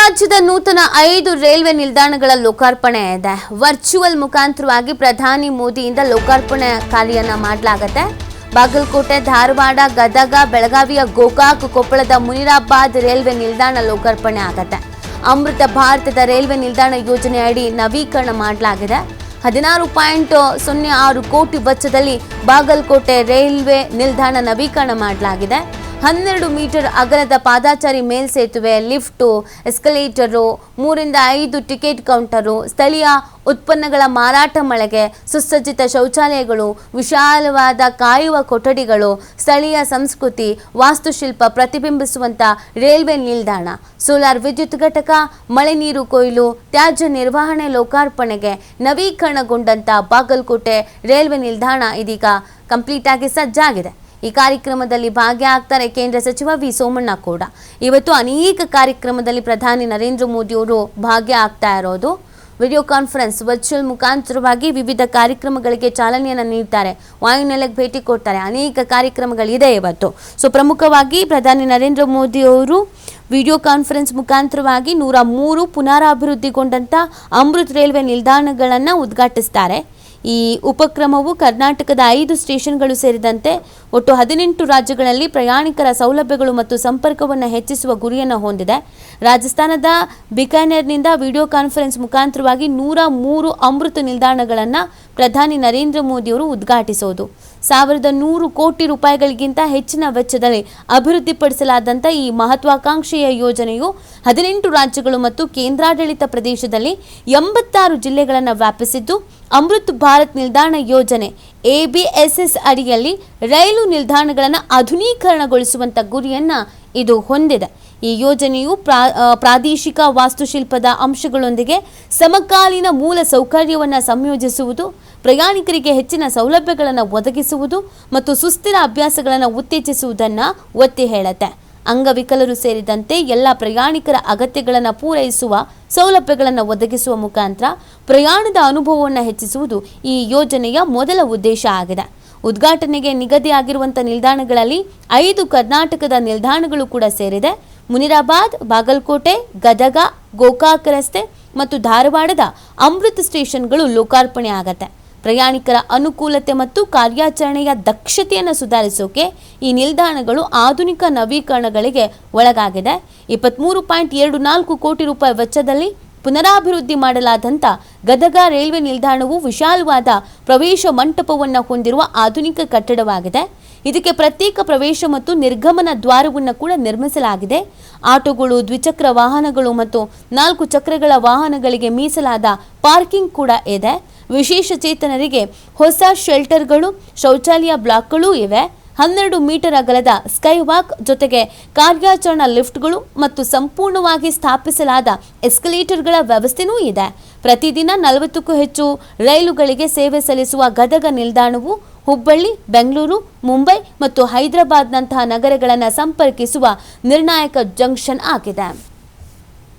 ರಾಜ್ಯದ ನೂತನ 5 ರೈಲ್ವೆ ನಿಲ್ದಾಣಗಳ ಲೋಕಾರ್ಪಣೆ ಇದೆ. ವರ್ಚುವಲ್ ಮುಖಾಂತರವಾಗಿ ಪ್ರಧಾನಿ ಮೋದಿಯಿಂದ ಲೋಕಾರ್ಪಣೆ ಕಾರ್ಯನ ಮಾಡಲಾಗುತ್ತೆ. ಬಾಗಲಕೋಟೆ, ಧಾರವಾಡ, ಗದಗ, ಬೆಳಗಾವಿಯ ಗೋಕಾಕ್, ಕೊಪ್ಪಳದ ಮುನಿರಾಬಾದ್ ರೈಲ್ವೆ ನಿಲ್ದಾಣ ಲೋಕಾರ್ಪಣೆ ಆಗುತ್ತೆ. ಅಮೃತ ಭಾರತದ ರೈಲ್ವೆ ನಿಲ್ದಾಣ ಯೋಜನೆ ಅಡಿ ನವೀಕರಣ ಮಾಡಲಾಗಿದೆ. 16.06 ಕೋಟಿ ವೆಚ್ಚದಲ್ಲಿ ಬಾಗಲಕೋಟೆ ರೈಲ್ವೆ ನಿಲ್ದಾಣ ನವೀಕರಣ ಮಾಡಲಾಗಿದೆ. 12 ಮೀಟರ್ ಅಗಲದ ಪಾದಾಚಾರಿ ಮೇಲ್ಸೇತುವೆ, ಲಿಫ್ಟು, ಎಸ್ಕಲೇಟರು, 3 ರಿಂದ 5 ಟಿಕೆಟ್ ಕೌಂಟರು, ಸ್ಥಳೀಯ ಉತ್ಪನ್ನಗಳ ಮಾರಾಟ ಮಳಿಗೆ, ಸುಸಜ್ಜಿತ ಶೌಚಾಲಯಗಳು, ವಿಶಾಲವಾದ ಕಾಯುವ ಕೊಠಡಿಗಳು, ಸ್ಥಳೀಯ ಸಂಸ್ಕೃತಿ, ವಾಸ್ತುಶಿಲ್ಪ ಪ್ರತಿಬಿಂಬಿಸುವಂತ ರೈಲ್ವೆ ನಿಲ್ದಾಣ, ಸೋಲಾರ್ ವಿದ್ಯುತ್ ಘಟಕ, ಮಳೆ ನೀರು ಕೊಯ್ಲು, ತ್ಯಾಜ್ಯ ನಿರ್ವಹಣೆ ಲೋಕಾರ್ಪಣೆಗೆ ನವೀಕರಣಗೊಂಡಂತ ಬಾಗಲಕೋಟೆ ರೈಲ್ವೆ ನಿಲ್ದಾಣ ಇದೀಗ ಕಂಪ್ಲೀಟ್ ಆಗಿ ಸಜ್ಜಾಗಿದೆ. ಈ ಕಾರ್ಯಕ್ರಮದಲ್ಲಿ ಭಾಗಿಯಾಗ್ತಾರೆ ಕೇಂದ್ರ ಸಚಿವ ವಿ ಸೋಮಣ್ಣ ಕೂಡ. ಇವತ್ತು ಅನೇಕ ಕಾರ್ಯಕ್ರಮದಲ್ಲಿ ಪ್ರಧಾನಿ ನರೇಂದ್ರ ಮೋದಿ ಅವರು ಭಾಗಿಯಾಗ್ತಾ ಇರೋದು. ವಿಡಿಯೋ ಕಾನ್ಫರೆನ್ಸ್ ವರ್ಚುವಲ್ ಮುಖಾಂತರವಾಗಿ ವಿವಿಧ ಕಾರ್ಯಕ್ರಮಗಳಿಗೆ ಚಾಲನೆಯನ್ನು ನೀಡ್ತಾರೆ. ವಾಯುನೆಲೆಗೆ ಭೇಟಿ ಕೊಡ್ತಾರೆ. ಅನೇಕ ಕಾರ್ಯಕ್ರಮಗಳಿದೆ ಇವತ್ತು. ಸೊ ಪ್ರಮುಖವಾಗಿ ಪ್ರಧಾನಿ ನರೇಂದ್ರ ಮೋದಿ ಅವರು ವಿಡಿಯೋ ಕಾನ್ಫರೆನ್ಸ್ ಮುಖಾಂತರವಾಗಿ 103 ಪುನರಾಭಿವೃದ್ಧಿಗೊಂಡಂಥ ಅಮೃತ್ ರೈಲ್ವೆ ನಿಲ್ದಾಣಗಳನ್ನು ಉದ್ಘಾಟಿಸ್ತಾರೆ. ಈ ಉಪಕ್ರಮವು ಕರ್ನಾಟಕದ 5 ಸ್ಟೇಷನ್ಗಳು ಸೇರಿದಂತೆ ಒಟ್ಟು 18 ರಾಜ್ಯಗಳಲ್ಲಿ ಪ್ರಯಾಣಿಕರ ಸೌಲಭ್ಯಗಳು ಮತ್ತು ಸಂಪರ್ಕವನ್ನು ಹೆಚ್ಚಿಸುವ ಗುರಿಯನ್ನು ಹೊಂದಿದೆ. ರಾಜಸ್ಥಾನದ ಬಿಕಾನೇರ್ನಿಂದ ವಿಡಿಯೋ ಕಾನ್ಫರೆನ್ಸ್ ಮುಖಾಂತರವಾಗಿ 103 ಅಮೃತ ನಿಲ್ದಾಣಗಳನ್ನು ಪ್ರಧಾನಿ ನರೇಂದ್ರ ಮೋದಿ ಅವರು ಉದ್ಘಾಟಿಸೋದು. 1100 ಕೋಟಿ ರೂಪಾಯಿಗಳಿಗಿಂತ ಹೆಚ್ಚಿನ ವೆಚ್ಚದಲ್ಲಿ ಅಭಿವೃದ್ಧಿಪಡಿಸಲಾದಂಥ ಈ ಮಹತ್ವಾಕಾಂಕ್ಷೆಯ ಯೋಜನೆಯು 18 ರಾಜ್ಯಗಳು ಮತ್ತು ಕೇಂದ್ರಾಡಳಿತ ಪ್ರದೇಶದಲ್ಲಿ 86 ಜಿಲ್ಲೆಗಳನ್ನು ವ್ಯಾಪಿಸಿದ್ದು, ಅಮೃತ್ ಭಾರತ್ ನಿಲ್ದಾಣ ಯೋಜನೆ ABSS ಅಡಿಯಲ್ಲಿ ರೈಲು ನಿಲ್ದಾಣಗಳನ್ನು ಆಧುನೀಕರಣಗೊಳಿಸುವಂಥ ಗುರಿಯನ್ನು ಇದು ಹೊಂದಿದೆ. ಈ ಯೋಜನೆಯು ಪ್ರಾದೇಶಿಕ ವಾಸ್ತುಶಿಲ್ಪದ ಅಂಶಗಳೊಂದಿಗೆ ಸಮಕಾಲೀನ ಮೂಲ ಸೌಕರ್ಯವನ್ನು ಸಂಯೋಜಿಸುವುದು, ಪ್ರಯಾಣಿಕರಿಗೆ ಹೆಚ್ಚಿನ ಸೌಲಭ್ಯಗಳನ್ನು ಒದಗಿಸುವುದು ಮತ್ತು ಸುಸ್ಥಿರ ಅಭ್ಯಾಸಗಳನ್ನು ಉತ್ತೇಜಿಸುವುದನ್ನು ಒತ್ತಿ ಹೇಳುತ್ತೆ. ಅಂಗವಿಕಲರು ಸೇರಿದಂತೆ ಎಲ್ಲ ಪ್ರಯಾಣಿಕರ ಅಗತ್ಯಗಳನ್ನು ಪೂರೈಸುವ ಸೌಲಭ್ಯಗಳನ್ನು ಒದಗಿಸುವ ಮುಖಾಂತರ ಪ್ರಯಾಣದ ಅನುಭವವನ್ನು ಹೆಚ್ಚಿಸುವುದು ಈ ಯೋಜನೆಯ ಮೊದಲ ಉದ್ದೇಶ ಆಗಿದೆ. ಉದ್ಘಾಟನೆಗೆ ನಿಗದಿಯಾಗಿರುವಂಥ ನಿಲ್ದಾಣಗಳಲ್ಲಿ 5 ಕರ್ನಾಟಕದ ನಿಲ್ದಾಣಗಳು ಕೂಡ ಸೇರಿದೆ. ಮುನಿರಾಬಾದ್, ಬಾಗಲಕೋಟೆ, ಗದಗ, ಗೋಕಾಕ್ ರಸ್ತೆ ಮತ್ತು ಧಾರವಾಡದ ಅಮೃತ ಸ್ಟೇಷನ್ಗಳು ಲೋಕಾರ್ಪಣೆ ಆಗತ್ತೆ. ಪ್ರಯಾಣಿಕರ ಅನುಕೂಲತೆ ಮತ್ತು ಕಾರ್ಯಾಚರಣೆಯ ದಕ್ಷತೆಯನ್ನು ಸುಧಾರಿಸೋಕೆ ಈ ನಿಲ್ದಾಣಗಳು ಆಧುನಿಕ ನವೀಕರಣಗಳಿಗೆ ಒಳಗಾಗಿದೆ. 23.24 ಕೋಟಿ ರೂಪಾಯಿ ವೆಚ್ಚದಲ್ಲಿ ಪುನರಾಭಿವೃದ್ಧಿ ಮಾಡಲಾದಂಥ ಗದಗ ರೈಲ್ವೆ ನಿಲ್ದಾಣವು ವಿಶಾಲವಾದ ಪ್ರವೇಶ ಮಂಟಪವನ್ನು ಹೊಂದಿರುವ ಆಧುನಿಕ ಕಟ್ಟಡವಾಗಿದೆ. ಇದಕ್ಕೆ ಪ್ರತ್ಯೇಕ ಪ್ರವೇಶ ಮತ್ತು ನಿರ್ಗಮನ ದ್ವಾರವನ್ನು ಕೂಡ ನಿರ್ಮಿಸಲಾಗಿದೆ. ಆಟೋಗಳು, ದ್ವಿಚಕ್ರ ವಾಹನಗಳು ಮತ್ತು 4 ಚಕ್ರಗಳ ವಾಹನಗಳಿಗೆ ಮೀಸಲಾದ ಪಾರ್ಕಿಂಗ್ ಕೂಡ ಇದೆ. ವಿಶೇಷ ಚೇತನರಿಗೆ ಹೊಸ ಶೆಲ್ಟರ್ಗಳು, ಶೌಚಾಲಯ ಬ್ಲಾಕ್ಗಳೂ ಇವೆ. 12 ಮೀಟರ್ ಅಗಲದ ಸ್ಕೈ ವಾಕ್ ಜೊತೆಗೆ ಕಾರ್ಯಾಚರಣಾ ಲಿಫ್ಟ್ಗಳು ಮತ್ತು ಸಂಪೂರ್ಣವಾಗಿ ಸ್ಥಾಪಿಸಲಾದ ಎಸ್ಕಲೇಟರ್ಗಳ ವ್ಯವಸ್ಥೆಯೂ ಇದೆ. ಪ್ರತಿದಿನ 40ಕ್ಕೂ ಹೆಚ್ಚು ರೈಲುಗಳಿಗೆ ಸೇವೆ ಸಲ್ಲಿಸುವ ಗದಗ ನಿಲ್ದಾಣವು ಹುಬ್ಬಳ್ಳಿ, ಬೆಂಗಳೂರು, ಮುಂಬೈ ಮತ್ತು ಹೈದರಾಬಾದ್ನಂತಹ ನಗರಗಳನ್ನು ಸಂಪರ್ಕಿಸುವ ನಿರ್ಣಾಯಕ ಜಂಕ್ಷನ್ ಆಗಿದೆ.